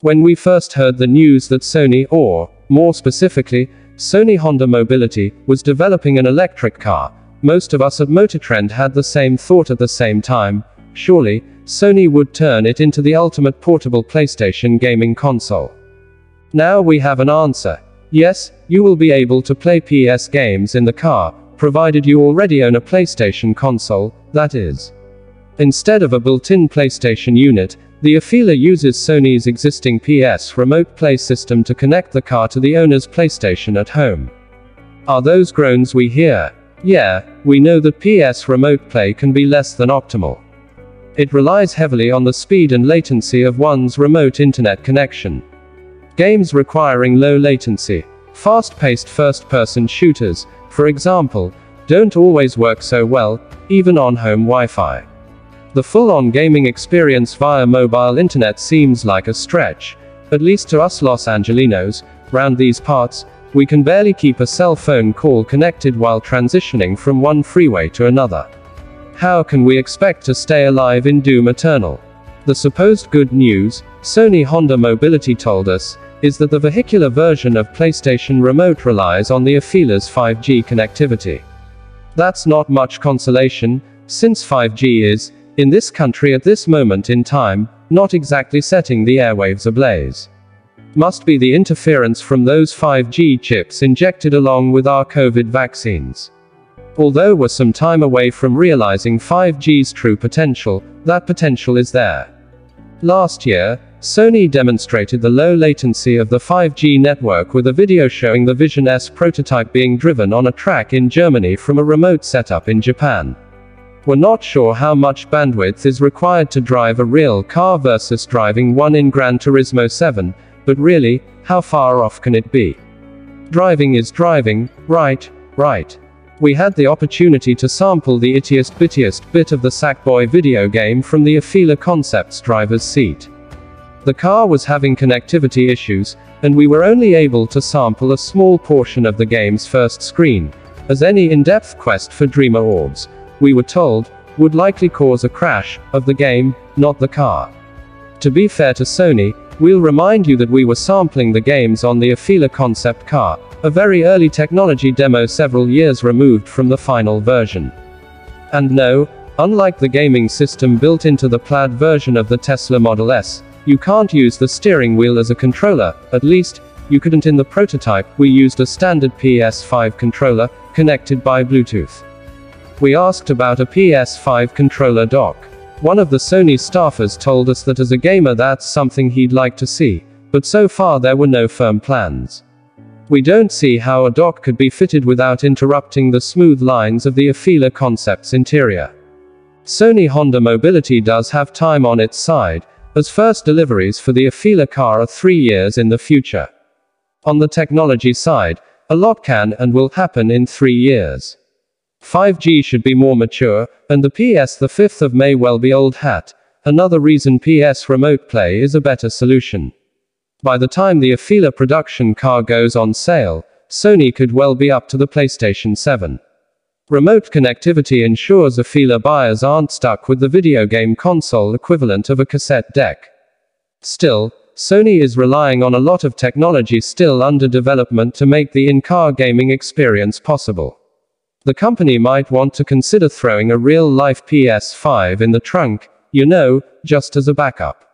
When we first heard the news that Sony, or, more specifically, Sony Honda Mobility, was developing an electric car, most of us at MotorTrend had the same thought at the same time: surely, Sony would turn it into the ultimate portable PlayStation gaming console. Now we have an answer. Yes, you will be able to play PS games in the car, provided you already own a PlayStation console, that is. Instead of a built-in PlayStation unit, the Afeela uses Sony's existing PS Remote Play system to connect the car to the owner's PlayStation at home. Are those groans we hear? Yeah, we know that PS Remote Play can be less than optimal. It relies heavily on the speed and latency of one's remote internet connection. Games requiring low latency, fast-paced first-person shooters, for example, don't always work so well, even on home Wi-Fi. The full-on gaming experience via mobile internet seems like a stretch, at least to us Los Angelinos. Round these parts, we can barely keep a cell phone call connected while transitioning from one freeway to another. How can we expect to stay alive in doom eternal? The supposed good news, Sony Honda Mobility told us, is that the vehicular version of PlayStation Remote relies on the Afeela's 5G connectivity. That's not much consolation, since 5G is, in this country at this moment in time, not exactly setting the airwaves ablaze. Must be the interference from those 5G chips injected along with our COVID vaccines. Although we're some time away from realizing 5G's true potential, that potential is there. Last year, Sony demonstrated the low latency of the 5G network with a video showing the Vision S prototype being driven on a track in Germany from a remote setup in Japan. We're not sure how much bandwidth is required to drive a real car versus driving one in Gran Turismo 7, but really, how far off can it be? Driving is driving, right? We had the opportunity to sample the ittiest bittiest bit of the Sackboy video game from the Afeela Concepts driver's seat. The car was having connectivity issues, and we were only able to sample a small portion of the game's first screen, as any in-depth quest for Dreamer Orbs, we were told, would likely cause a crash of the game, not the car. To be fair to Sony, we'll remind you that we were sampling the games on the Afeela concept car, a very early technology demo several years removed from the final version. And no, unlike the gaming system built into the plaid version of the Tesla Model S, you can't use the steering wheel as a controller, at least, you couldn't in the prototype. We used a standard PS5 controller, connected by Bluetooth. We asked about a PS5 controller dock. One of the Sony staffers told us that as a gamer that's something he'd like to see, but so far there were no firm plans. We don't see how a dock could be fitted without interrupting the smooth lines of the Afeela Concepts interior. Sony Honda Mobility does have time on its side, as first deliveries for the Afeela car are 3 years in the future. On the technology side, a lot can and will happen in 3 years. 5G should be more mature, and the PS the 5th of May will be old hat, another reason PS Remote Play is a better solution. By the time the Afeela production car goes on sale, Sony could well be up to the PlayStation 7. Remote connectivity ensures Afeela buyers aren't stuck with the video game console equivalent of a cassette deck. Still, Sony is relying on a lot of technology still under development to make the in-car gaming experience possible. The company might want to consider throwing a real-life PS5 in the trunk, just as a backup.